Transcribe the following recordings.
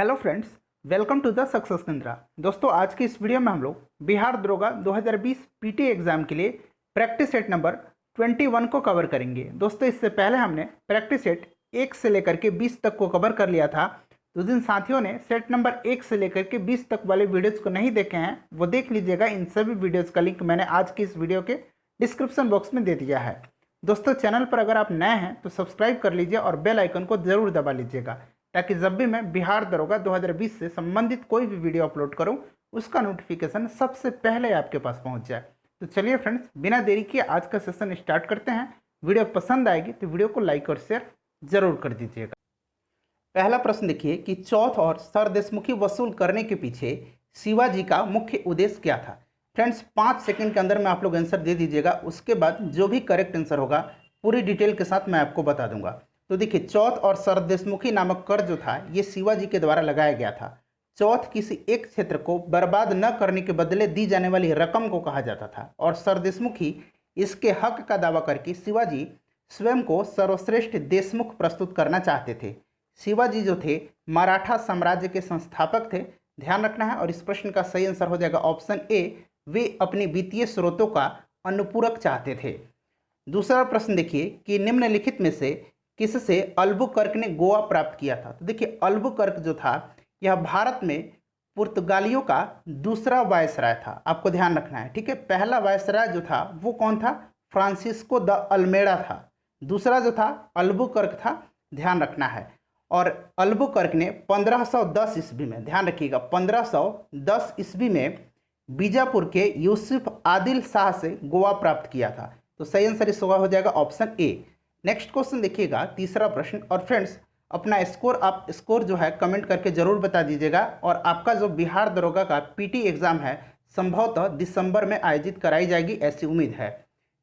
Hello friends, welcome to the success Kendra. दोस्तों, आज की इस वीडियो में हम लोग बिहार दरोगा 2020 पीटी एग्जाम के लिए प्रैक्टिस सेट नंबर 21 को कवर करेंगे। दोस्तों, इससे पहले हमने प्रैक्टिस सेट 1 से लेकर के 20 तक को कवर कर लिया था। तो जिन साथियों ने सेट नंबर 1 से लेकर के 20 तक वाले वीडियोज़ को नहीं देखे हैं वो देख लीजिएगा। इन सभी वीडियोज़ का लिंक मैंने आज की इस वीडियो के डिस्क्रिप्शन बॉक्स में दे दिया है। दोस्तों, चैनल पर अगर आप नए हैं तो सब्सक्राइब कर लीजिए और बेल आइकन को ज़रूर दबा लीजिएगा, ताकि जब भी मैं बिहार दरोगा 2020 से संबंधित कोई भी वीडियो अपलोड करूं उसका नोटिफिकेशन सबसे पहले आपके पास पहुंच जाए। तो चलिए फ्रेंड्स, बिना देरी किए आज का सेशन स्टार्ट करते हैं। वीडियो पसंद आएगी तो वीडियो को लाइक और शेयर जरूर कर दीजिएगा। पहला प्रश्न देखिए कि चौथ और सरदेशमुखी वसूल करने के पीछे शिवाजी का मुख्य उद्देश्य क्या था। फ्रेंड्स, 5 सेकंड के अंदर में आप लोग आंसर दे दीजिएगा। उसके बाद जो भी करेक्ट आंसर होगा पूरी डिटेल के साथ मैं आपको बता दूंगा। तो देखिए, चौथ और सरदेशमुखी नामक कर जो था ये शिवाजी के द्वारा लगाया गया था। चौथ किसी एक क्षेत्र को बर्बाद न करने के बदले दी जाने वाली रकम को कहा जाता था, और सरदेशमुखी इसके हक का दावा करके शिवाजी स्वयं को सर्वश्रेष्ठ देशमुख प्रस्तुत करना चाहते थे। शिवाजी जो थे मराठा साम्राज्य के संस्थापक थे, ध्यान रखना है। और इस प्रश्न का सही आंसर हो जाएगा ऑप्शन ए, वे अपने वित्तीय स्रोतों का अनुपूरक चाहते थे। दूसरा प्रश्न देखिए कि निम्नलिखित में से किससे अल्बुकर्क ने गोवा प्राप्त किया था। तो देखिए, अल्बुकर्क जो था यह भारत में पुर्तगालियों का दूसरा वायसराय था। आपको ध्यान रखना है, ठीक है। पहला वायसराय जो था वो कौन था? फ्रांसिस्को द अल्मेड़ा था। दूसरा जो था अल्बुकर्क था, ध्यान रखना है। और अल्बुकर्क ने 1510 ईस्वी में, ध्यान रखिएगा, 1510 ईस्वी में बीजापुर के यूसुफ आदिल शाह से गोवा प्राप्त किया था। तो सही आंसर इसका हो जाएगा ऑप्शन ए। नेक्स्ट क्वेश्चन देखिएगा, तीसरा प्रश्न। और फ्रेंड्स, अपना स्कोर आप स्कोर जो है कमेंट करके जरूर बता दीजिएगा। और आपका जो बिहार दरोगा का पीटी एग्जाम है संभवतः दिसंबर में आयोजित कराई जाएगी, ऐसी उम्मीद है।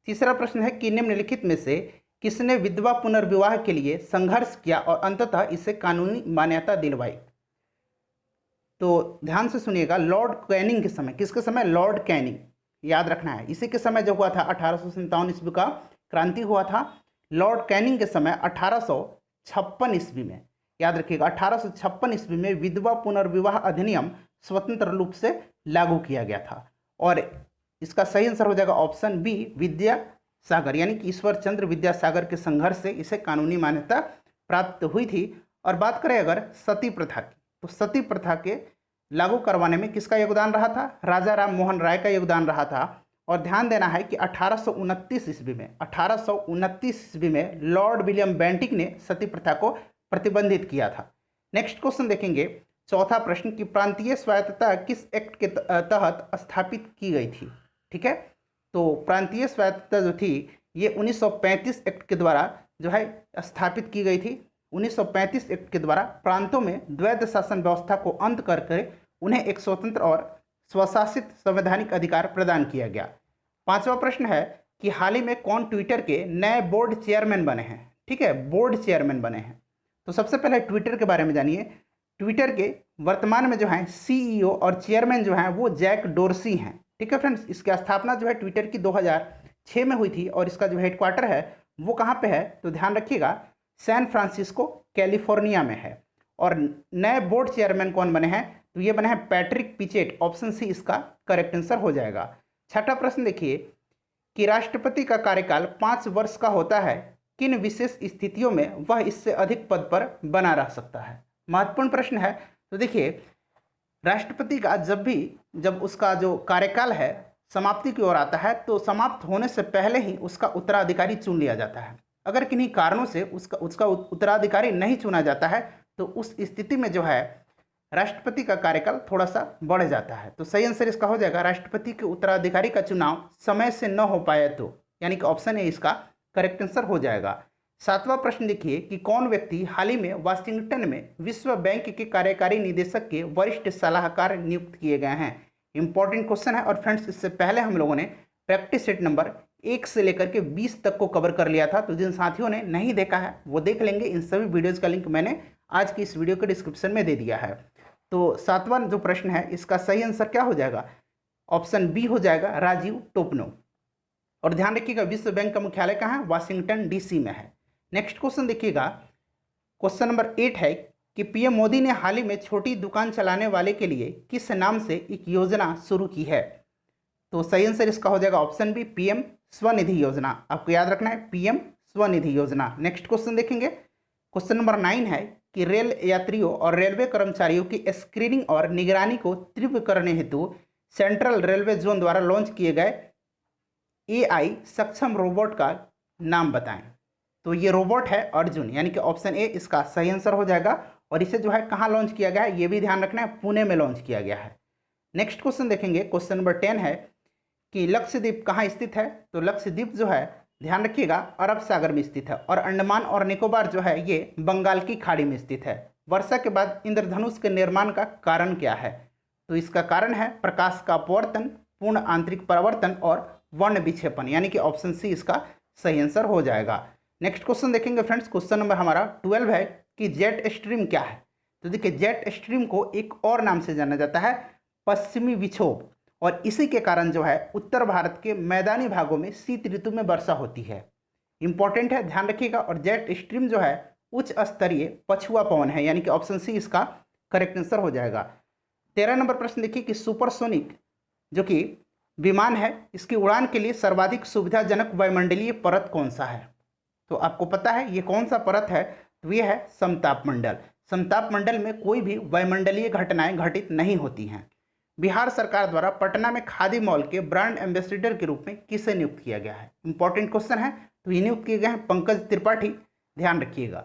तीसरा प्रश्न है कि निम्नलिखित में से किसने विधवा पुनर्विवाह के लिए संघर्ष किया और अंततः इसे कानूनी मान्यता दिलवाई। तो ध्यान से सुनिएगा, लॉर्ड कैनिंग के समय, किसके समय? लॉर्ड कैनिंग, याद रखना है। इसी के समय जो हुआ था 1857 ईस्वी का क्रांति हुआ था। लॉर्ड कैनिंग के समय 1856 ईस्वी में, याद रखिएगा, 1856 ईस्वी में विधवा पुनर्विवाह अधिनियम स्वतंत्र रूप से लागू किया गया था। और इसका सही आंसर हो जाएगा ऑप्शन बी, विद्यासागर, यानी कि ईश्वर चंद्र विद्यासागर के संघर्ष से इसे कानूनी मान्यता प्राप्त हुई थी। और बात करें अगर सती प्रथा की, तो सती प्रथा के लागू करवाने में किसका योगदान रहा था? राजा राम मोहन राय का योगदान रहा था। और ध्यान देना है कि 1829 ईस्वी में, 1829 ईस्वी में लॉर्ड विलियम बेंटिक ने सती प्रथा को प्रतिबंधित किया था। नेक्स्ट क्वेश्चन देखेंगे, चौथा प्रश्न कि प्रांतीय स्वायत्तता किस एक्ट के तहत स्थापित की गई थी। ठीक है, तो प्रांतीय स्वायत्तता जो थी ये 1935 एक्ट के द्वारा जो है स्थापित की गई थी। 1935 एक्ट के द्वारा प्रांतों में द्वैध शासन व्यवस्था को अंत करके उन्हें एक स्वतंत्र और स्वशासित संवैधानिक अधिकार प्रदान किया गया। पांचवा प्रश्न है कि हाल ही में कौन ट्विटर के नए बोर्ड चेयरमैन बने हैं। ठीक है, बोर्ड चेयरमैन बने हैं। तो सबसे पहले ट्विटर के बारे में जानिए। ट्विटर के वर्तमान में जो है सीईओ और चेयरमैन जो हैं वो जैक डोर्सी हैं। ठीक है फ्रेंड्स, इसकी स्थापना जो है ट्विटर की 2006 में हुई थी। और इसका जो हेडक्वार्टर है वो कहाँ पे है? तो ध्यान रखिएगा, सैन फ्रांसिस्को कैलिफोर्निया में है। और नए बोर्ड चेयरमैन कौन बने हैं? तो ये बने हैं पैट्रिक पिचेट, ऑप्शन सी इसका करेक्ट आंसर हो जाएगा। छठा प्रश्न देखिए कि राष्ट्रपति का कार्यकाल 5 वर्ष का होता है, किन विशेष स्थितियों में वह इससे अधिक पद पर बना रह सकता है। महत्वपूर्ण प्रश्न है। तो देखिए, राष्ट्रपति का जब उसका जो कार्यकाल है समाप्ति की ओर आता है तो समाप्त होने से पहले ही उसका उत्तराधिकारी चुन लिया जाता है। अगर किन्हीं कारणों से उसका उत्तराधिकारी नहीं चुना जाता है तो उस स्थिति में जो है राष्ट्रपति का कार्यकाल थोड़ा सा बढ़ जाता है। तो सही आंसर इसका हो जाएगा राष्ट्रपति के उत्तराधिकारी का चुनाव समय से न हो पाए तो, यानी कि ऑप्शन ए इसका करेक्ट आंसर हो जाएगा। सातवां प्रश्न देखिए कि कौन व्यक्ति हाल ही में वाशिंगटन में विश्व बैंक के कार्यकारी निदेशक के वरिष्ठ सलाहकार नियुक्त किए गए हैं। इंपॉर्टेंट क्वेश्चन है। और फ्रेंड्स, इससे पहले हम लोगों ने प्रैक्टिस सेट नंबर 1 से लेकर के 20 तक को कवर कर लिया था। तो जिन साथियों ने नहीं देखा है वो देख लेंगे। इन सभी वीडियोज़ का लिंक मैंने आज की इस वीडियो के डिस्क्रिप्शन में दे दिया है। तो सातवां जो प्रश्न है इसका सही आंसर क्या हो जाएगा? ऑप्शन बी हो जाएगा, राजीव टोपनो। और ध्यान रखिएगा, विश्व बैंक का मुख्यालय कहाँ है? वाशिंगटन डीसी में है। नेक्स्ट क्वेश्चन देखिएगा, क्वेश्चन नंबर 8 है कि पीएम मोदी ने हाल ही में छोटी दुकान चलाने वाले के लिए किस नाम से एक योजना शुरू की है? तो सही आंसर इसका हो जाएगा ऑप्शन बी, पीएम स्वनिधि योजना। आपको याद रखना है, पीएम स्वनिधि योजना। नेक्स्ट क्वेश्चन देखेंगे, क्वेश्चन नंबर 9 है कि रेल यात्रियों और रेलवे कर्मचारियों की स्क्रीनिंग और निगरानी को तीव्र करने हेतु सेंट्रल रेलवे जोन द्वारा लॉन्च किए गए एआई सक्षम रोबोट का नाम बताएं। तो ये रोबोट है अर्जुन, यानी कि ऑप्शन ए इसका सही आंसर हो जाएगा। और इसे जो है कहाँ लॉन्च किया गया है, ये भी ध्यान रखना है, पुणे में लॉन्च किया गया है। नेक्स्ट क्वेश्चन देखेंगे, क्वेश्चन नंबर 10 है कि लक्षद्वीप कहाँ स्थित है? तो लक्षद्वीप जो है ध्यान रखिएगा अरब सागर में स्थित है, और अंडमान और निकोबार जो है ये बंगाल की खाड़ी में स्थित है। वर्षा के बाद इंद्रधनुष के निर्माण का कारण क्या है? तो इसका कारण है प्रकाश का अपवर्तन, पूर्ण आंतरिक परावर्तन और वर्ण विक्षेपण, यानी कि ऑप्शन सी इसका सही आंसर हो जाएगा। नेक्स्ट क्वेश्चन देखेंगे फ्रेंड्स, क्वेश्चन नंबर हमारा 12 है कि जेट स्ट्रीम क्या है? तो देखिए जेट स्ट्रीम को एक और नाम से जाना जाता है पश्चिमी विक्षोभ, और इसी के कारण जो है उत्तर भारत के मैदानी भागों में शीत ऋतु में वर्षा होती है। इंपॉर्टेंट है, ध्यान रखिएगा। और जेट स्ट्रीम जो है उच्च स्तरीय पछुआ पवन है, यानी कि ऑप्शन सी इसका करेक्ट आंसर हो जाएगा। 13 नंबर प्रश्न देखिए कि सुपरसोनिक जो कि विमान है, इसकी उड़ान के लिए सर्वाधिक सुविधाजनक वायुमंडलीय परत कौन सा है? तो आपको पता है ये कौन सा परत है? तो ये है समताप मंडल। समताप मंडल में कोई भी वायुमंडलीय घटनाएं घटित नहीं होती हैं। बिहार सरकार द्वारा पटना में खादी मॉल के ब्रांड एम्बेसडर के रूप में किसे नियुक्त किया गया है? इंपॉर्टेंट क्वेश्चन है। तो ये नियुक्त किए गए हैं पंकज त्रिपाठी, ध्यान रखिएगा।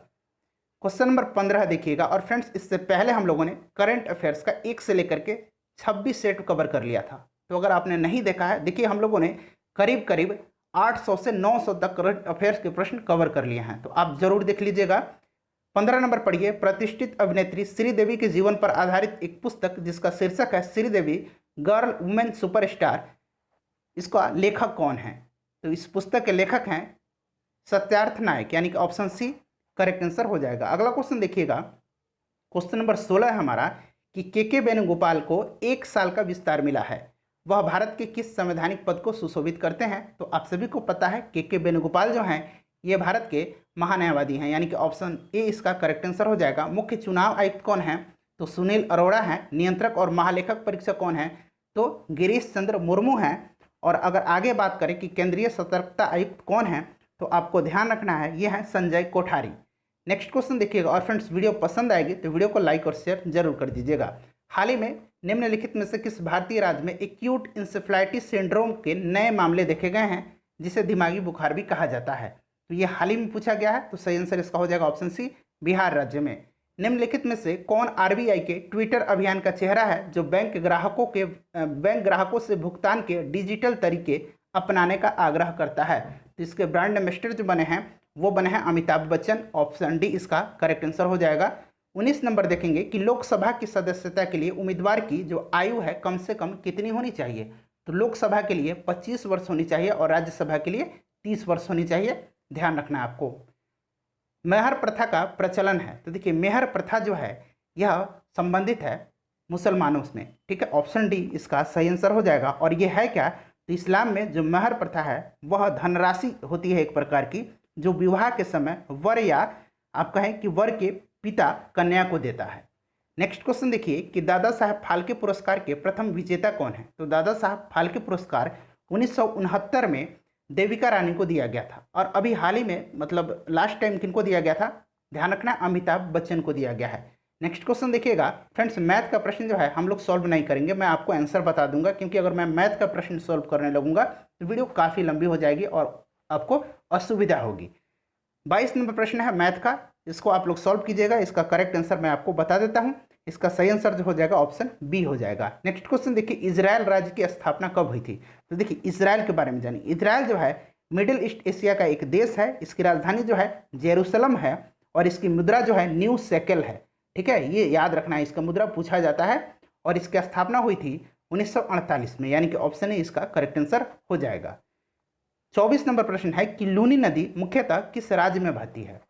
क्वेश्चन नंबर 15 देखिएगा। और फ्रेंड्स इससे पहले हम लोगों ने करंट अफेयर्स का 1 से लेकर के 26 सेट कवर कर लिया था। तो अगर आपने नहीं देखा है, देखिए हम लोगों ने करीब करीब 800 से 900 तक करंट अफेयर्स के प्रश्न कवर कर लिए हैं, तो आप जरूर देख लीजिएगा। 15 नंबर पढ़िए, प्रतिष्ठित अभिनेत्री श्रीदेवी के जीवन पर आधारित एक पुस्तक जिसका शीर्षक है श्रीदेवी गर्ल वुमेन सुपरस्टार, इसका लेखक कौन है? तो इस पुस्तक के लेखक हैं सत्यार्थ नायक, यानी कि ऑप्शन सी करेक्ट आंसर हो जाएगा। अगला क्वेश्चन देखिएगा, क्वेश्चन नंबर 16 है हमारा कि के वेणुगोपाल को 1 साल का विस्तार मिला है, वह भारत के किस संवैधानिक पद को सुशोभित करते हैं? तो आप सभी को पता है के वेणुगोपाल जो हैं ये भारत के महान्यायवादी हैं, यानी कि ऑप्शन ए इसका करेक्ट आंसर हो जाएगा। मुख्य चुनाव आयुक्त कौन है? तो सुनील अरोड़ा हैं। नियंत्रक और महालेखक परीक्षक कौन है? तो गिरीश चंद्र मुर्मू हैं। और अगर आगे बात करें कि केंद्रीय सतर्कता आयुक्त कौन है, तो आपको ध्यान रखना है ये है संजय कोठारी। नेक्स्ट क्वेश्चन देखिएगा। और फ्रेंड्स वीडियो पसंद आएगी तो वीडियो को लाइक और शेयर जरूर कर दीजिएगा। हाल ही में निम्नलिखित में से किस भारतीय राज्य में एक्यूट इंसेफ्लाइटिस सिंड्रोम के नए मामले देखे गए हैं, जिसे दिमागी बुखार भी कहा जाता है? तो ये हाल ही में पूछा गया है, तो सही आंसर इसका हो जाएगा ऑप्शन सी, बिहार राज्य में। निम्नलिखित में से कौन आरबीआई के ट्विटर अभियान का चेहरा है जो बैंक ग्राहकों से भुगतान के डिजिटल तरीके अपनाने का आग्रह करता है? तो इसके ब्रांड एम्बेसडर जो बने हैं वो बने हैं अमिताभ बच्चन, ऑप्शन डी इसका करेक्ट आंसर हो जाएगा। 19 नंबर देखेंगे कि लोकसभा की सदस्यता के लिए उम्मीदवार की जो आयु है कम से कम कितनी होनी चाहिए? तो लोकसभा के लिए 25 वर्ष होनी चाहिए और राज्यसभा के लिए 30 वर्ष होनी चाहिए, ध्यान रखना है आपको। मेहर प्रथा का प्रचलन है, तो देखिए मेहर प्रथा जो है यह संबंधित है मुसलमानों में, ठीक है, ऑप्शन डी इसका सही आंसर हो जाएगा। और ये है क्या? तो इस्लाम में जो मेहर प्रथा है वह धनराशि होती है एक प्रकार की, जो विवाह के समय वर या आप कहें कि वर के पिता कन्या को देता है। नेक्स्ट क्वेश्चन देखिए कि दादा साहब फाल्के पुरस्कार के प्रथम विजेता कौन है? तो दादा साहब फाल्के पुरस्कार 1969 में देविका रानी को दिया गया था, और अभी हाल ही में मतलब लास्ट टाइम किनको दिया गया था? ध्यान रखना, अमिताभ बच्चन को दिया गया है। नेक्स्ट क्वेश्चन देखिएगा फ्रेंड्स, मैथ का प्रश्न जो है हम लोग सॉल्व नहीं करेंगे, मैं आपको आंसर बता दूंगा, क्योंकि अगर मैं मैथ का प्रश्न सॉल्व करने लगूंगा तो वीडियो काफ़ी लंबी हो जाएगी और आपको असुविधा होगी। 22 नंबर प्रश्न है मैथ का, इसको आप लोग सॉल्व कीजिएगा। इसका करेक्ट आंसर मैं आपको बता देता हूं, इसका सही आंसर जो हो जाएगा ऑप्शन बी हो जाएगा। नेक्स्ट क्वेश्चन देखिए, इजराइल राज्य की स्थापना कब हुई थी? तो देखिए इजराइल के बारे में जानिए। इजराइल जो है मिडिल ईस्ट एशिया का एक देश है, इसकी राजधानी जो है जेरूसलम है, और इसकी मुद्रा जो है न्यू शेकेल है, ठीक है, ये याद रखना है, इसका मुद्रा पूछा जाता है। और इसकी स्थापना हुई थी 1948 में, यानी कि ऑप्शन ए इसका करेक्ट आंसर हो जाएगा। 24 नंबर प्रश्न है कि लूनी नदी मुख्यतः किस राज्य में बहती है?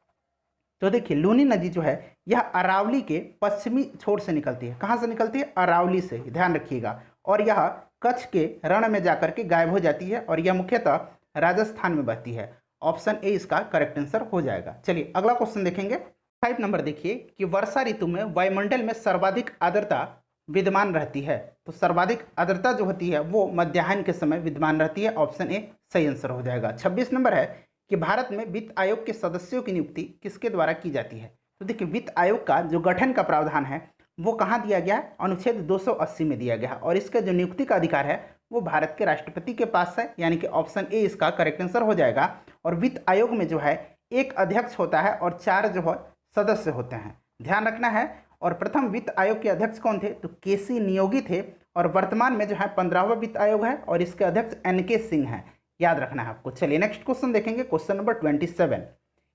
तो देखिए लूनी नदी जो है यह अरावली के पश्चिमी छोर से निकलती है। कहाँ से निकलती है? अरावली से, ध्यान रखिएगा। और यह कच्छ के रण में जाकर के गायब हो जाती है, और यह मुख्यतः राजस्थान में बहती है। ऑप्शन ए इसका करेक्ट आंसर हो जाएगा। चलिए अगला क्वेश्चन देखेंगे। 5 नंबर देखिए कि वर्षा ऋतु में वायुमंडल में सर्वाधिक आर्द्रता विद्यमान रहती है। तो सर्वाधिक आर्द्रता जो होती है वो मध्याह्न के समय विद्यमान रहती है। ऑप्शन ए सही आंसर हो जाएगा। 26 नंबर है कि भारत में वित्त आयोग के सदस्यों की नियुक्ति किसके द्वारा की जाती है। तो देखिए वित्त आयोग का जो गठन का प्रावधान है वो कहाँ दिया गया है, अनुच्छेद 280 में दिया गया है, और इसका जो नियुक्ति का अधिकार है वो भारत के राष्ट्रपति के पास है, यानी कि ऑप्शन ए इसका करेक्ट आंसर हो जाएगा। और वित्त आयोग में जो है एक अध्यक्ष होता है और 4 जो है सदस्य होते हैं, ध्यान रखना है। और प्रथम वित्त आयोग के अध्यक्ष कौन थे, तो केसी नियोगी थे, और वर्तमान में जो है 15वां वित्त आयोग है और इसके अध्यक्ष एनके सिंह हैं, याद रखना है आपको। चलिए नेक्स्ट क्वेश्चन देखेंगे, क्वेश्चन नंबर 27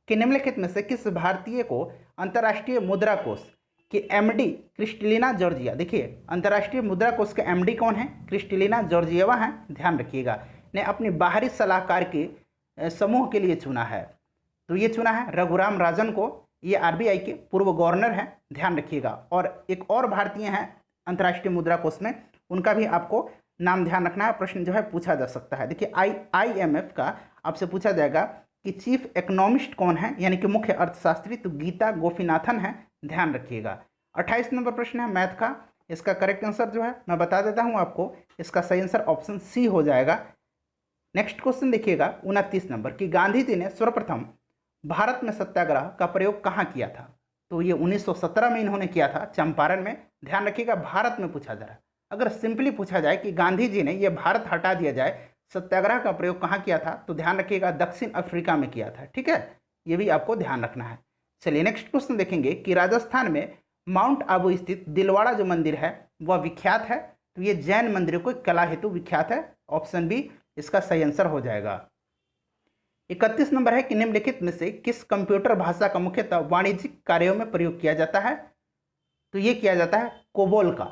कि निम्नलिखित में से किस भारतीय को अंतर्राष्ट्रीय मुद्रा कोष के एमडी क्रिस्टलिना जॉर्जिया, देखिए अंतर्राष्ट्रीय मुद्रा कोष के एमडी कौन है, क्रिस्टलिना जॉर्जिएवा हैं, ध्यान रखिएगा, ने अपनी बाहरी सलाहकार के समूह के लिए चुना है। तो ये चुना है रघुराम राजन को, ये आरबीआई के पूर्व गवर्नर हैं, ध्यान रखिएगा। और एक और भारतीय हैं अंतर्राष्ट्रीय मुद्रा कोष में, उनका भी आपको नाम ध्यान रखना है, प्रश्न जो है पूछा जा सकता है। देखिए IMF का आपसे पूछा जाएगा कि चीफ इकोनॉमिस्ट कौन है, यानी कि मुख्य अर्थशास्त्री, तो गीता गोपीनाथन है, ध्यान रखिएगा। 28 नंबर प्रश्न है मैथ का, इसका करेक्ट आंसर जो है मैं बता देता हूँ आपको, इसका सही आंसर ऑप्शन सी हो जाएगा। नेक्स्ट क्वेश्चन देखिएगा 29 नंबर कि गांधी जी ने सर्वप्रथम भारत में सत्याग्रह का प्रयोग कहाँ किया था। तो ये 1917 में इन्होंने किया था, चंपारण में, ध्यान रखिएगा। भारत में पूछा जा रहा है, अगर सिंपली पूछा जाए कि गांधी जी ने ये भारत हटा दिया जाए, सत्याग्रह का प्रयोग कहाँ किया था, तो ध्यान रखिएगा दक्षिण अफ्रीका में किया था, ठीक है, ये भी आपको ध्यान रखना है। चलिए नेक्स्ट क्वेश्चन देखेंगे कि राजस्थान में माउंट आबू स्थित दिलवाड़ा जो मंदिर है वह विख्यात है, तो ये जैन मंदिरों को कला हेतु विख्यात है, ऑप्शन बी इसका सही आंसर हो जाएगा। 31 नंबर है कि निम्नलिखित में से किस कंप्यूटर भाषा का मुख्यतः वाणिज्यिक कार्यों में प्रयोग किया जाता है, तो ये किया जाता है कोबोल का।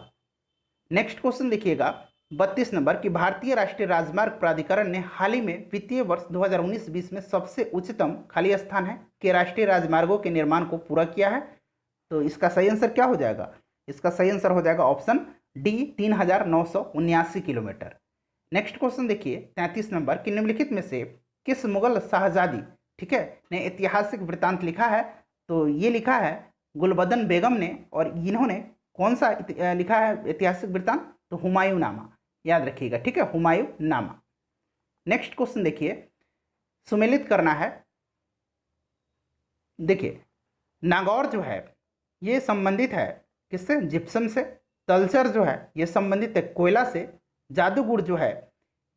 नेक्स्ट क्वेश्चन देखिएगा 32 नंबर कि भारतीय राष्ट्रीय राजमार्ग प्राधिकरण ने हाल ही में वित्तीय वर्ष 2019-20 में सबसे उच्चतम खाली स्थान है कि राष्ट्रीय राजमार्गों के निर्माण को पूरा किया है। तो इसका सही आंसर क्या हो जाएगा, इसका सही आंसर हो जाएगा option D 3979 kilometre. Next question देखिए 33 नंबर कि निम्नलिखित में से किस मुगल शाहजादी, ठीक है, ने ऐतिहासिक वृत्तांत लिखा है। तो ये लिखा है गुलबदन बेगम ने, और इन्होंने कौन सा लिखा है ऐतिहासिक वृत्तांत, तो हुमायूं नामा, याद रखिएगा, ठीक है, हुमायूं नामा। नेक्स्ट क्वेश्चन देखिए, सुमेलित करना है। देखिए नागौर जो है ये संबंधित है किससे, जिप्सम से। तलचर जो है ये संबंधित है कोयला से। जादूगुड़ जो है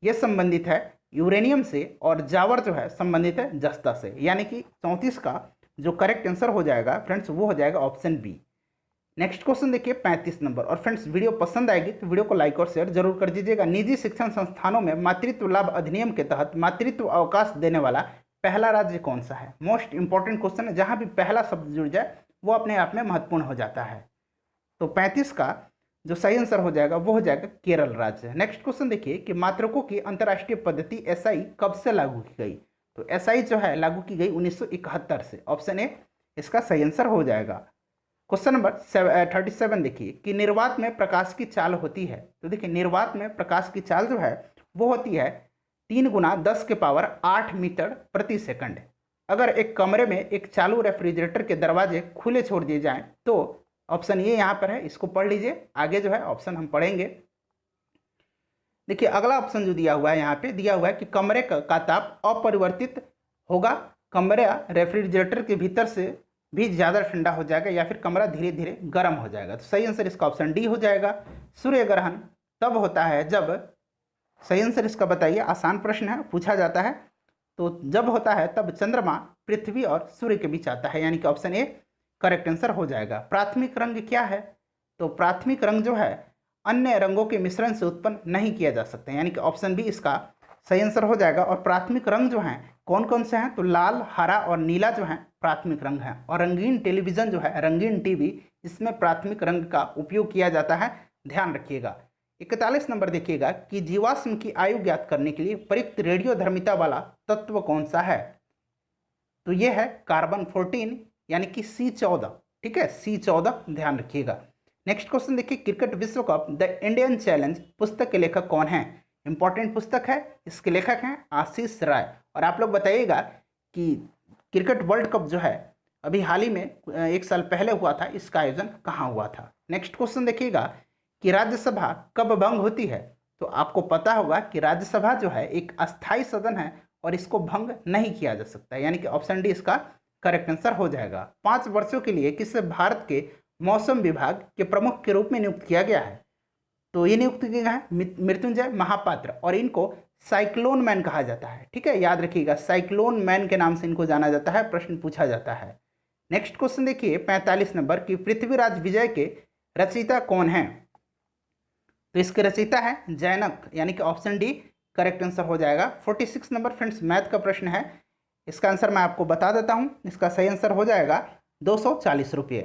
ये संबंधित है यूरेनियम से, और जावर जो है संबंधित है जस्ता से, यानी कि 34 का जो करेक्ट आंसर हो जाएगा फ्रेंड्स वो हो जाएगा ऑप्शन बी। नेक्स्ट क्वेश्चन देखिए 35 नंबर। और फ्रेंड्स वीडियो पसंद आएगी तो वीडियो को लाइक और शेयर जरूर कर दीजिएगा। निजी शिक्षण संस्थानों में मातृत्व लाभ अधिनियम के तहत मातृत्व अवकाश देने वाला पहला राज्य कौन सा है। मोस्ट इंपॉर्टेंट क्वेश्चन है, जहां भी पहला शब्द जुड़ जाए वो अपने आप में महत्वपूर्ण हो जाता है। तो 35 का जो सही आंसर हो जाएगा वो हो जाएगा केरल राज्य। नेक्स्ट क्वेश्चन देखिए कि मात्रकों की अंतर्राष्ट्रीय पद्धति एसआई कब से लागू की गई। तो एसआई जो है लागू की गई 1971 से, ऑप्शन ए इसका सही आंसर हो जाएगा। क्वेश्चन नंबर 37 देखिए कि निर्वात में प्रकाश की चाल होती है। तो देखिए निर्वात में प्रकाश की चाल जो है वो होती है 3 × 10⁸ मीटर प्रति सेकंड। अगर एक कमरे में एक चालू रेफ्रिजरेटर के दरवाजे खुले छोड़ दिए जाएं तो ऑप्शन ये यहाँ पर है, इसको पढ़ लीजिए, आगे जो है ऑप्शन हम पढ़ेंगे। देखिए अगला ऑप्शन जो दिया हुआ है यहाँ पे दिया हुआ है कि कमरे का ताप अपरिवर्तित होगा, कमरे रेफ्रिजरेटर के भीतर से भी ज़्यादा ठंडा हो जाएगा, या फिर कमरा धीरे धीरे गर्म हो जाएगा। तो सही आंसर इसका ऑप्शन डी हो जाएगा। सूर्य ग्रहण तब होता है जब, सही आंसर इसका बताइए, आसान प्रश्न है, पूछा जाता है। तो जब होता है तब चंद्रमा पृथ्वी और सूर्य के बीच आता है, यानी कि ऑप्शन ए करेक्ट आंसर हो जाएगा। प्राथमिक रंग क्या है, तो प्राथमिक रंग जो है अन्य रंगों के मिश्रण से उत्पन्न नहीं किया जा सकता, यानी कि ऑप्शन बी इसका सही आंसर हो जाएगा। और प्राथमिक रंग जो हैं कौन कौन से हैं, तो लाल, हरा और नीला जो है प्राथमिक रंग है। और रंगीन टेलीविजन जो है, रंगीन टीवी, इसमें प्राथमिक रंग का उपयोग किया जाता है, ध्यान रखिएगा। 41 नंबर देखिएगा कि जीवाश्म की आयु ज्ञात करने के लिए प्रयुक्त रेडियोधर्मिता वाला तत्व कौन सा है। तो यह है कार्बन 14 यानी कि C14, ठीक है, C14 ध्यान रखिएगा। नेक्स्ट क्वेश्चन देखिए, क्रिकेट विश्व कप द इंडियन चैलेंज पुस्तक के लेखक कौन है। इंपॉर्टेंट पुस्तक है, इसके लेखक हैं आशीष राय। और आप लोग बताइएगा कि क्रिकेट वर्ल्ड कप जो है अभी हाल ही में 1 साल पहले हुआ था, इसका आयोजन कहाँ हुआ था। नेक्स्ट क्वेश्चन देखिएगा कि राज्यसभा कब भंग होती है। तो आपको पता होगा कि राज्यसभा जो है एक अस्थायी सदन है और इसको भंग नहीं किया जा सकता, यानी कि ऑप्शन डी इसका करेक्ट आंसर हो जाएगा। 5 वर्षों के लिए किसे भारत के मौसम विभाग के प्रमुख के रूप में नियुक्त किया गया है। तो ये नियुक्त किए गए हैं मृत्युंजय महापात्र, और इनको साइक्लोन मैन कहा जाता है। ठीक है, याद रखिएगा, साइक्लोन मैन के नाम से इनको जाना जाता है, प्रश्न पूछा जाता है। नेक्स्ट क्वेश्चन देखिए 45 नंबर की पृथ्वीराज विजय के रचयिता कौन है। तो इसके रचयिता है जैनक, यानी कि ऑप्शन डी करेक्ट आंसर हो जाएगा। 46 नंबर फ्रेंड्स मैथ का प्रश्न है, इसका आंसर मैं आपको बता देता हूं। इसका सही आंसर हो जाएगा 240 रुपये।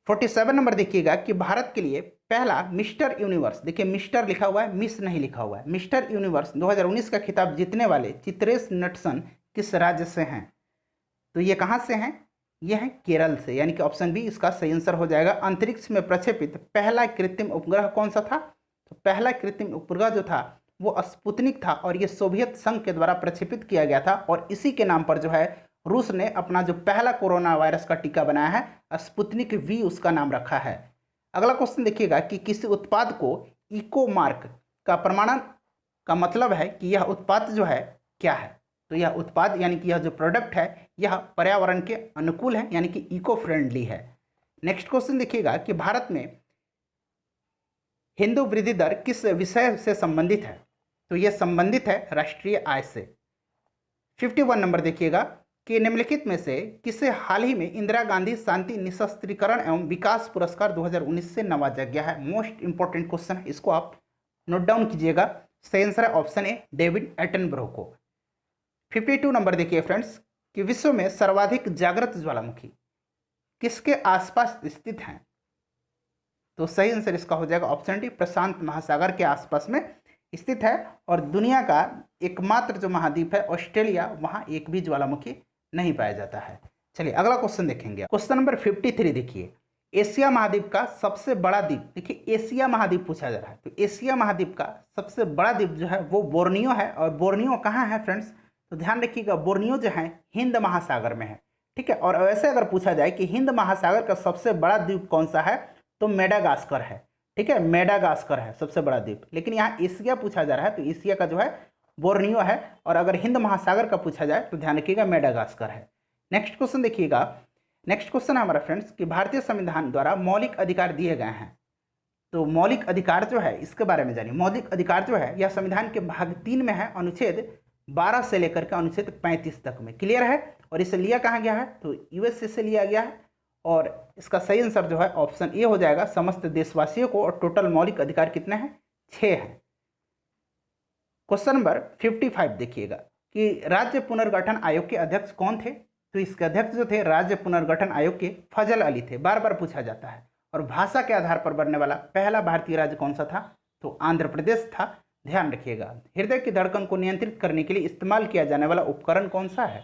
47 नंबर देखिएगा कि भारत के लिए पहला मिस्टर यूनिवर्स, देखिए मिस्टर लिखा हुआ है, मिस नहीं लिखा हुआ है, मिस्टर यूनिवर्स 2019 का खिताब जीतने वाले चित्रेश नटसन किस राज्य से हैं। तो ये कहाँ से हैं, ये हैं केरल से, यानी कि ऑप्शन बी इसका सही आंसर हो जाएगा। अंतरिक्ष में प्रक्षेपित पहला कृत्रिम उपग्रह कौन सा था। तो पहला कृत्रिम उपग्रह जो था वो स्पुतनिक था, और ये सोवियत संघ के द्वारा प्रक्षेपित किया गया था, और इसी के नाम पर जो है रूस ने अपना जो पहला कोरोना वायरस का टीका बनाया है, स्पुतनिक वी उसका नाम रखा है। अगला क्वेश्चन देखिएगा कि किसी उत्पाद को इको मार्क का प्रमाणन का मतलब है कि यह उत्पाद जो है क्या है। तो यह उत्पाद यानी कि यह जो प्रोडक्ट है यह पर्यावरण के अनुकूल है, यानी कि इको फ्रेंडली है। नेक्स्ट क्वेश्चन देखिएगा कि भारत में हिंदू वृद्धि दर किस विषय से संबंधित है। तो यह संबंधित है राष्ट्रीय आय से। 51 नंबर देखिएगा कि निम्नलिखित में से किसे हाल ही में इंदिरा गांधी शांति निशस्त्रीकरण एवं विकास पुरस्कार 2019 से नवाजा गया है। मोस्ट इंपॉर्टेंट क्वेश्चन है, इसको आप नोट डाउन कीजिएगा। सही आंसर है ऑप्शन ए डेविड एटनबरो को। 52 नंबर देखिए फ्रेंड्स कि विश्व में सर्वाधिक जागृत ज्वालामुखी किसके आसपास स्थित हैं। तो सही आंसर इसका हो जाएगा ऑप्शन डी प्रशांत महासागर के आसपास में स्थित है, और दुनिया का एकमात्र जो महाद्वीप है ऑस्ट्रेलिया, वहां एक भी ज्वालामुखी नहीं पाया जाता है। चलिए अगला क्वेश्चन देखेंगे। क्वेश्चन नंबर 53 देखिए, एशिया महाद्वीप का सबसे बड़ा द्वीप, देखिए एशिया महाद्वीप पूछा जा रहा है, तो एशिया महाद्वीप का सबसे बड़ा द्वीप जो है वो बोर्नियो है। और बोर्नियो कहाँ है फ्रेंड्स, तो ध्यान रखिएगा बोर्नियो जो है हिंद महासागर में है। ठीक है, और वैसे अगर पूछा जाए कि हिंद महासागर का सबसे बड़ा द्वीप कौन सा है, तो मेडागास्कर है। ठीक है, मेडागास्कर है सबसे बड़ा द्वीप, लेकिन यहाँ एशिया पूछा जा रहा है तो एशिया का जो है बोर्नियो है, और अगर हिंद महासागर का पूछा जाए तो ध्यान रखिएगा मेडागास्कर है। नेक्स्ट क्वेश्चन देखिएगा, नेक्स्ट क्वेश्चन है हमारा फ्रेंड्स कि भारतीय संविधान द्वारा मौलिक अधिकार दिए गए हैं। तो मौलिक अधिकार जो है इसके बारे में जानिए। मौलिक अधिकार जो है यह संविधान के भाग 3 में है, अनुच्छेद 12 से लेकर के अनुच्छेद 35 तक में। क्लियर है, और इसे लिया कहाँ गया है, तो यूएसए से लिया गया है, और इसका सही आंसर जो है ऑप्शन ए हो जाएगा समस्त देशवासियों को। और टोटल मौलिक अधिकार कितने हैं, 6 हैं। क्वेश्चन नंबर 55 देखिएगा कि राज्य पुनर्गठन आयोग के अध्यक्ष कौन थे। तो इसके अध्यक्ष जो थे राज्य पुनर्गठन आयोग के फजल अली थे, बार बार पूछा जाता है। और भाषा के आधार पर बनने वाला पहला भारतीय राज्य कौन सा था, तो आंध्र प्रदेश था। ध्यान रखिएगा, हृदय की धड़कन को नियंत्रित करने के लिए इस्तेमाल किया जाने वाला उपकरण कौन सा है,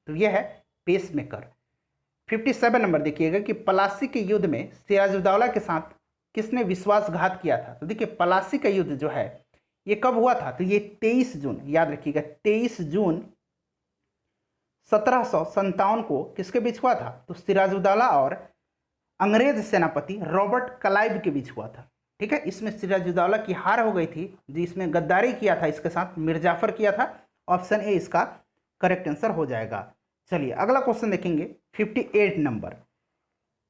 तो यह है पेसमेकर। 57 नंबर देखिएगा कि पलासी के युद्ध में सिराजुद्दौला के साथ किसने विश्वासघात किया था। तो देखिए पलासी का युद्ध जो है ये कब हुआ था, तो ये 23 जून, याद रखिएगा 23 जून 1757 को किसके बीच हुआ था, तो सिराजुद्दौला और अंग्रेज सेनापति रॉबर्ट क्लाइव के बीच हुआ था। ठीक है, इसमें सिराजुद्दौला की हार हो गई थी, जिसमें गद्दारी किया था इसके साथ मिर्जाफर किया था। ऑप्शन ए इसका करेक्ट आंसर हो जाएगा। चलिए अगला क्वेश्चन देखेंगे 58 नंबर।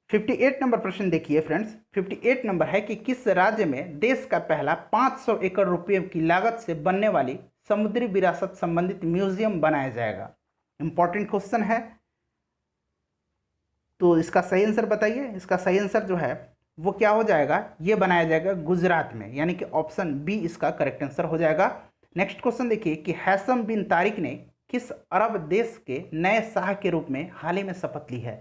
58 नंबर प्रश्न देखिए फ्रेंड्स। 58 नंबर है कि किस राज्य में देश का पहला 500 एकड़ रुपये की लागत से बनने वाली समुद्री विरासत संबंधित म्यूजियम बनाया जाएगा। इंपॉर्टेंट क्वेश्चन है, तो इसका सही आंसर बताइए। इसका सही आंसर जो है वो क्या हो जाएगा, ये बनाया जाएगा गुजरात में, यानी कि ऑप्शन बी इसका करेक्ट आंसर हो जाएगा। नेक्स्ट क्वेश्चन देखिए कि हैसम बिन तारिक ने किस अरब देश के नए शाह के रूप में हाल ही में शपथ ली है।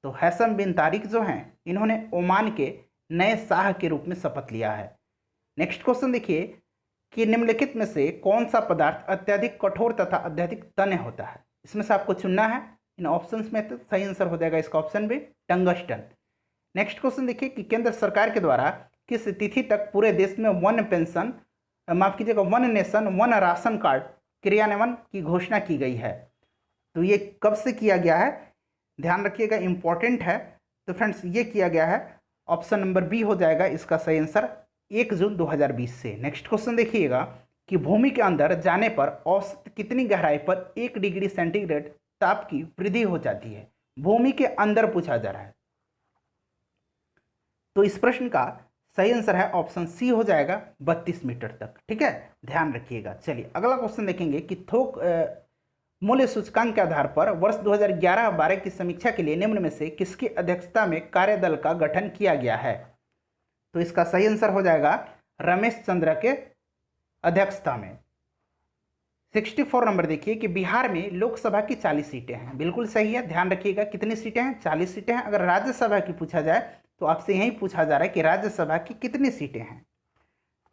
तो हैसम बिन तारिक जो हैं इन्होंने ओमान के नए शाह के रूप में शपथ लिया है। नेक्स्ट क्वेश्चन देखिए कि निम्नलिखित में से कौन सा पदार्थ अत्यधिक कठोर तथा अत्यधिक तन्य होता है। इसमें से आपको चुनना है इन ऑप्शंस में, तो सही आंसर हो जाएगा इसका option B tungsten. Next question देखिए कि केंद्र सरकार के द्वारा किस तिथि तक पूरे देश में वन पेंशन, माफ कीजिएगा, one nation one ration card क्रियान्वयन की घोषणा की गई है। तो ये कब से किया गया है, ध्यान रखिएगा, इंपॉर्टेंट है। तो फ्रेंड्स ये किया गया है, ऑप्शन नंबर बी हो जाएगा इसका सही आंसर 1 जून 2020 से। नेक्स्ट क्वेश्चन देखिएगा कि भूमि के अंदर जाने पर औसत कितनी गहराई पर 1 डिग्री सेंटीग्रेड ताप की वृद्धि हो जाती है। भूमि के अंदर पूछा जा रहा है, तो इस प्रश्न का सही आंसर है ऑप्शन सी हो जाएगा 32 मीटर तक। ठीक है, ध्यान रखिएगा। चलिए अगला क्वेश्चन देखेंगे कि थोक मूल्य सूचकांक के आधार पर वर्ष 2011-12 की समीक्षा के लिए निम्न में से किसकी अध्यक्षता में कार्यदल का गठन किया गया है। तो इसका सही आंसर हो जाएगा रमेश चंद्र के अध्यक्षता में। 64 नंबर देखिए कि बिहार में लोकसभा की 40 सीटें हैं। बिल्कुल सही है, ध्यान रखिएगा कितनी सीटें हैं, 40 सीटें हैं। अगर राज्यसभा की पूछा जाए तो आपसे यही पूछा जा रहा है कि राज्यसभा की कितनी सीटें हैं।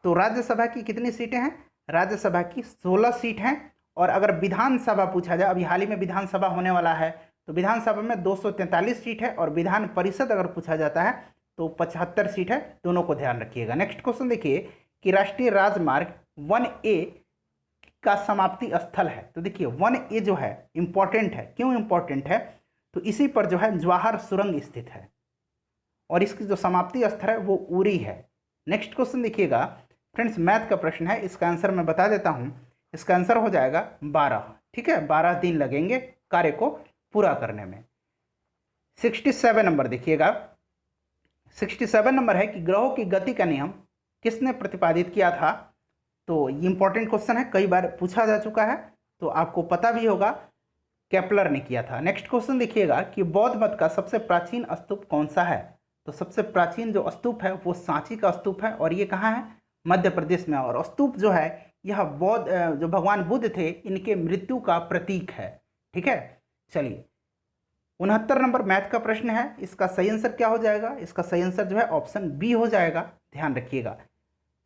तो राज्यसभा की कितनी सीटें हैं, राज्यसभा की 16 सीट हैं। और अगर विधानसभा पूछा जाए, अभी हाल ही में विधानसभा होने वाला है, तो विधानसभा में 243 सीट है। और विधान परिषद अगर पूछा जाता है तो 75 सीट है। दोनों को ध्यान रखिएगा। नेक्स्ट क्वेश्चन देखिए कि राष्ट्रीय राजमार्ग 1A का समाप्ति स्थल है। तो देखिए 1A जो है इंपॉर्टेंट है। क्यों इंपॉर्टेंट है, तो इसी पर जो है जवाहर सुरंग स्थित है और इसकी जो समाप्ति स्थल है वो उरी है। नेक्स्ट क्वेश्चन देखिएगा फ्रेंड्स, मैथ का प्रश्न है, इसका आंसर मैं बता देता हूं। इसका आंसर हो जाएगा 12। ठीक है, 12 दिन लगेंगे कार्य को पूरा करने में। 67 नंबर देखिएगा, 67 नंबर है कि ग्रहों की गति का नियम किसने प्रतिपादित किया था। तो ये इंपॉर्टेंट क्वेश्चन है, कई बार पूछा जा चुका है, तो आपको पता भी होगा, केपलर ने किया था। नेक्स्ट क्वेश्चन देखिएगा कि बौद्ध मत का सबसे प्राचीन स्तूप कौन सा है। तो सबसे प्राचीन जो स्तूप है वो सांची का स्तूप है और ये कहाँ है, मध्य प्रदेश में। और स्तूप जो है यह बौद्ध जो भगवान बुद्ध थे इनके मृत्यु का प्रतीक है। ठीक है, चलिए 69 नंबर मैथ का प्रश्न है, इसका सही आंसर क्या हो जाएगा। इसका सही आंसर जो है ऑप्शन बी हो जाएगा, ध्यान रखिएगा।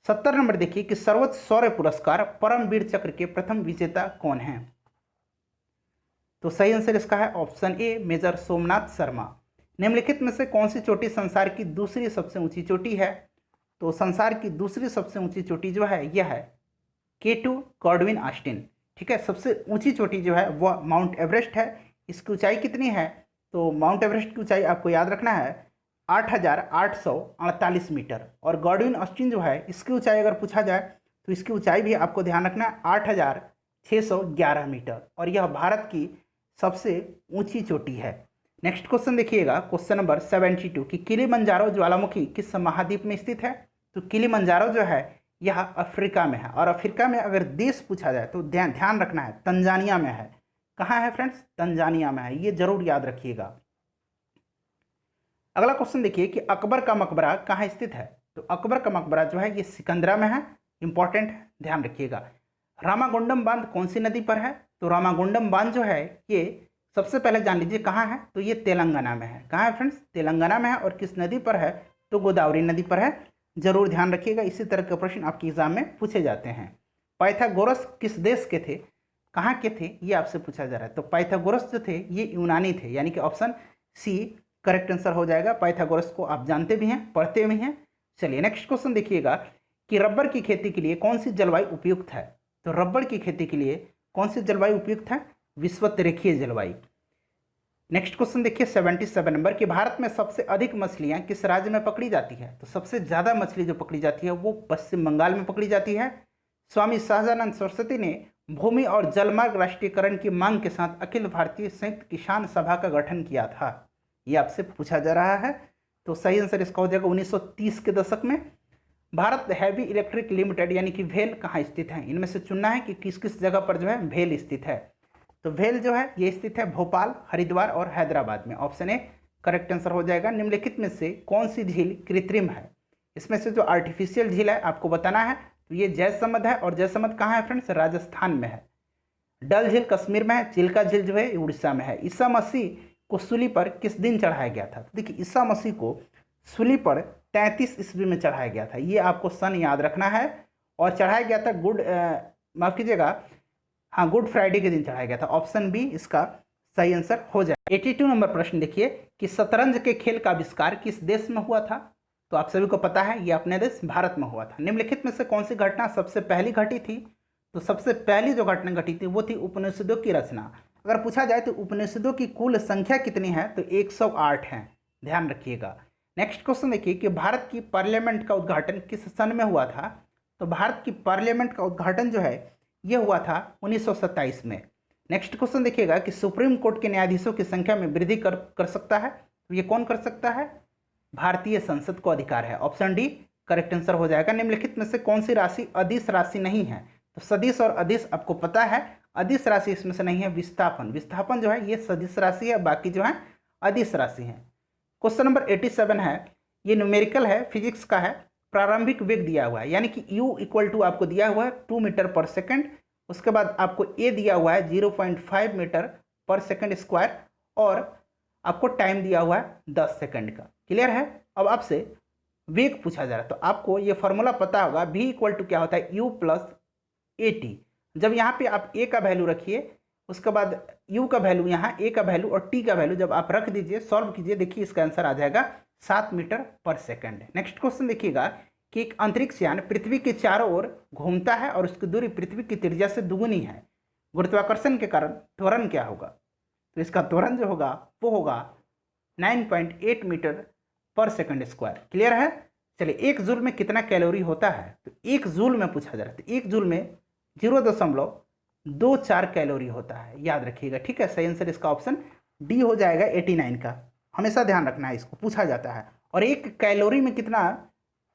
70 नंबर देखिए कि सर्वोच्च शौर्य पुरस्कार परमवीर चक्र के प्रथम विजेता कौन है। तो सही आंसर इसका है option A, major Somnath Sharma. निम्नलिखित में से कौन सी चोटी संसार की दूसरी सबसे ऊंची चोटी है। तो संसार की दूसरी सबसे ऊंची चोटी जो है यह है K2 गॉडविन ऑस्टिन। ठीक है, सबसे ऊंची चोटी जो है वह माउंट एवरेस्ट है। इसकी ऊंचाई कितनी है, तो माउंट एवरेस्ट की ऊंचाई आपको याद रखना है 8,848 मीटर। और गॉडविन ऑस्टिन जो है इसकी ऊंचाई अगर पूछा जाए तो इसकी ऊंचाई भी आपको ध्यान रखना है 8,611 मीटर और यह भारत की सबसे ऊंची चोटी है। नेक्स्ट क्वेश्चन देखिएगा, क्वेश्चन नंबर 72 कि किलिमंजारो ज्वालामुखी किस महाद्वीप में स्थित है। तो किलिमंजारो जो है यह अफ्रीका में है। और अफ्रीका में अगर देश पूछा जाए तो ध्यान रखना है तंजानिया में है। कहाँ है फ्रेंड्स, तंजानिया में है, ये जरूर याद रखिएगा। अगला क्वेश्चन देखिए कि अकबर का मकबरा कहाँ स्थित है। तो अकबर का मकबरा जो है ये सिकंदरा में है, इंपॉर्टेंट है, ध्यान रखिएगा। रामागुंडम बांध कौन सी नदी पर है। तो रामागुंडम बांध जो है ये सबसे पहले जान लीजिए कहाँ है, तो ये तेलंगाना में है। कहाँ है फ्रेंड्स, तेलंगाना में है। और किस नदी पर है, तो गोदावरी नदी पर है, जरूर ध्यान रखिएगा। इसी तरह के प्रश्न आपके एग्जाम में पूछे जाते हैं। पाइथागोरस किस देश के थे, कहाँ के थे, ये आपसे पूछा जा रहा है। तो पाइथागोरस जो थे ये यूनानी थे, यानी कि ऑप्शन सी करेक्ट आंसर हो जाएगा। पाइथागोरस को आप जानते भी हैं, पढ़ते भी हैं। चलिए नेक्स्ट क्वेश्चन देखिएगा कि रबर की खेती के लिए कौन सी जलवायु उपयुक्त है। तो रबर की खेती के लिए कौन सी जलवायु उपयुक्त है, विषुवत-रेखीय जलवायु। नेक्स्ट क्वेश्चन देखिए 77 नंबर कि भारत में सबसे अधिक मछलियां किस राज्य में पकड़ी जाती है। तो सबसे ज़्यादा मछली जो पकड़ी जाती है वो पश्चिम बंगाल में पकड़ी जाती है। स्वामी सहजानंद सरस्वती ने भूमि और जलमार्ग राष्ट्रीयकरण की मांग के साथ अखिल भारतीय संयुक्त किसान सभा का गठन किया था, ये आपसे पूछा जा रहा है। तो सही आंसर इसका हो जाएगा 1930 के दशक में। भारत हैवी इलेक्ट्रिक लिमिटेड यानी कि भेल कहाँ स्थित है, इनमें से चुनना है कि किस किस जगह पर जो है भेल स्थित है। तो भेल जो है ये स्थित है भोपाल, हरिद्वार और हैदराबाद में। ऑप्शन ए करेक्ट आंसर हो जाएगा। निम्नलिखित में से कौन सी झील कृत्रिम है। इसमें से जो आर्टिफिशियल झील है आपको बताना है, तो ये जयसमंद है। और जयसमंद कहाँ है फ्रेंड्स, राजस्थान में है। डल झील कश्मीर में है। चिल्का झील जो है उड़ीसा में है। ईसा मसीह को सूली पर किस दिन चढ़ाया गया था। तो देखिए ईसा मसीह को सूली पर 33 ईस्वी में चढ़ाया गया था, ये आपको सन याद रखना है। और चढ़ाया गया था माफ कीजिएगा, हाँ गुड फ्राइडे के दिन चढ़ाया गया था। ऑप्शन बी इसका सही आंसर हो जाए। 82 नंबर प्रश्न देखिए कि शतरंज के खेल का आविष्कार किस देश में हुआ था। तो आप सभी को पता है ये अपने देश भारत में हुआ था। निम्नलिखित में से कौन सी घटना सबसे पहली घटी थी। तो सबसे पहली जो घटना घटी थी वो थी उपनिषदों की रचना। अगर पूछा जाए तो उपनिषदों की कुल संख्या कितनी है, तो 108 है, ध्यान रखिएगा। नेक्स्ट क्वेश्चन देखिए कि भारत की पार्लियामेंट का उद्घाटन किस सन में हुआ था, तो भारत की पार्लियामेंट का उद्घाटन जो है ये हुआ था 1927 में। नेक्स्ट क्वेश्चन देखिएगा कि सुप्रीम कोर्ट के न्यायाधीशों की संख्या में वृद्धि कर सकता है, तो ये कौन कर सकता है, भारतीय संसद को अधिकार है। ऑप्शन डी करेक्ट आंसर हो जाएगा। निम्नलिखित में से कौन सी राशि अदिश राशि नहीं है, तो सदिश और अदिश आपको पता है, अदिश राशि इसमें से नहीं है विस्थापन। विस्थापन जो है ये सदिश राशि है, बाकी जो है अदिश राशि है। क्वेश्चन नंबर 87 है, ये न्यूमेरिकल है, फिजिक्स का है। प्रारंभिक वेग दिया हुआ है, यानी कि u इक्वल टू आपको दिया हुआ है 2 मीटर पर सेकंड, उसके बाद आपको a दिया हुआ है 0.5 मीटर पर सेकंड स्क्वायर, और आपको टाइम दिया हुआ है 10 सेकंड का। क्लियर है। अब आपसे वेग पूछा जा रहा है, तो आपको ये फॉर्मूला पता होगा, v इक्वल टू क्या होता है u प्लस ए टी। जब यहाँ पे आप a का वैल्यू रखिए, उसके बाद u का वैल्यू, यहाँ a का वैल्यू और t का वैल्यू जब आप रख दीजिए, सॉल्व कीजिए, देखिए इसका आंसर आ जाएगा 7 मीटर पर सेकंड। नेक्स्ट क्वेश्चन देखिएगा कि एक अंतरिक्ष यान पृथ्वी के चारों ओर घूमता है और उसकी दूरी पृथ्वी की त्रिज्या से दुगुनी है, गुरुत्वाकर्षण के कारण त्वरण क्या होगा, तो इसका त्वरण जो होगा वो होगा 9.8 मीटर पर सेकंड स्क्वायर। क्लियर है। चलिए, एक जूल में कितना कैलोरी होता है, तो एक जूल में पूछा जा रहा है, तो एक जूल में 0.24 कैलोरी होता है, याद रखिएगा। ठीक है, सही आंसर इसका ऑप्शन डी हो जाएगा 89 का। हमेशा ध्यान रखना है, इसको पूछा जाता है। और एक कैलोरी में कितना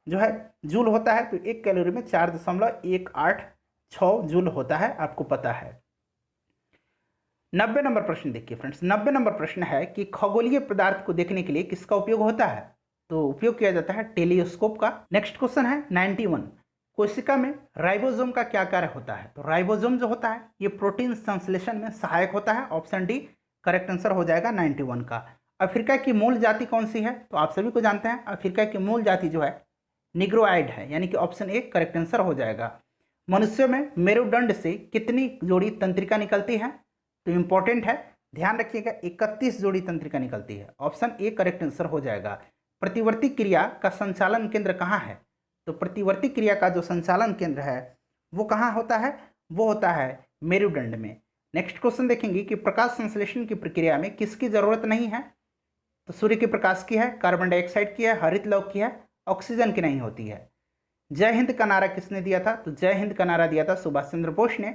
जो है जूल होता है, तो एक कैलोरी में 4.186 जूल होता है, आपको पता है। 90 नंबर प्रश्न देखिए फ्रेंड्स। 90 नंबर प्रश्न है कि खगोलीय पदार्थ को देखने के लिए किसका उपयोग होता है, तो उपयोग किया जाता है टेलीस्कोप का। नेक्स्ट क्वेश्चन है 91, कोशिका में राइबोसोम का क्या कार्य होता है, तो राइबोसोम जो होता है ये प्रोटीन संश्लेषण में सहायक होता है। ऑप्शन डी करेक्ट आंसर हो जाएगा 91 का। अफ्रीका की मूल जाति कौन सी है, तो आप सभी को जानते हैं अफ्रीका की मूल जाति जो है निग्रोइड है, यानी कि ऑप्शन ए करेक्ट आंसर हो जाएगा। मनुष्यों में मेरुदंड से कितनी जोड़ी तंत्रिका निकलती है, तो इंपॉर्टेंट है, ध्यान रखिएगा 31 जोड़ी तंत्रिका निकलती है। ऑप्शन ए करेक्ट आंसर हो जाएगा। प्रतिवर्ती क्रिया का संचालन केंद्र कहाँ है, तो प्रतिवर्ती क्रिया का जो संचालन केंद्र है वो कहाँ होता है, वो होता है मेरुदंड में। नेक्स्ट क्वेश्चन देखेंगे कि प्रकाश संश्लेषण की प्रक्रिया में किसकी जरूरत नहीं है, तो सूर्य के प्रकाश की है, कार्बन डाइऑक्साइड की है, हरित लौह की है, ऑक्सीजन की नहीं होती है। जय हिंद का नारा किसने दिया था, तो जय हिंद का नारा दिया था सुभाष चंद्र बोस ने।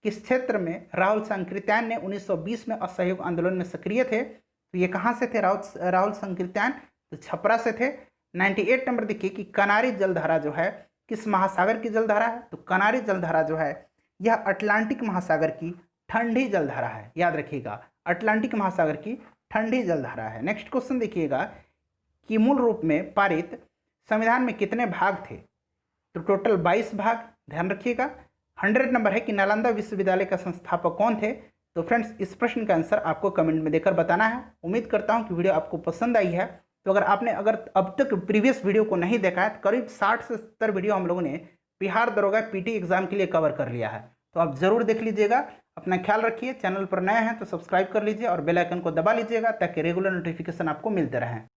किस क्षेत्र में राहुल संकृत्यान ने 1920 में असहयोग आंदोलन में सक्रिय थे, तो ये कहाँ से थे राहुल संकृत्यान, तो छपरा से थे। 98 नंबर देखिए कि कनारी जलधारा जो है किस महासागर की जलधारा है, तो कनारी जलधारा जो है यह अटलांटिक महासागर की ठंडी जलधारा है, याद रखिएगा अटलांटिक महासागर की ठंडी जलधारा है। नेक्स्ट क्वेश्चन देखिएगा कि मूल रूप में पारित संविधान में कितने भाग थे, तो टोटल 22 भाग, ध्यान रखिएगा। 100 नंबर है कि नालंदा विश्वविद्यालय का संस्थापक कौन थे, तो फ्रेंड्स इस प्रश्न का आंसर आपको कमेंट में देकर बताना है। उम्मीद करता हूं कि वीडियो आपको पसंद आई है। तो अगर आपने अब तक प्रीवियस वीडियो को नहीं देखा है, तो करीब 60 से 70 वीडियो हम लोगों ने बिहार दरोगा पीटी एग्जाम के लिए कवर कर लिया है, तो आप जरूर देख लीजिएगा। अपना ख्याल रखिए, चैनल पर नए हैं तो सब्सक्राइब कर लीजिए और बेल आइकन को दबा लीजिएगा ताकि रेगुलर नोटिफिकेशन आपको मिलते रहें।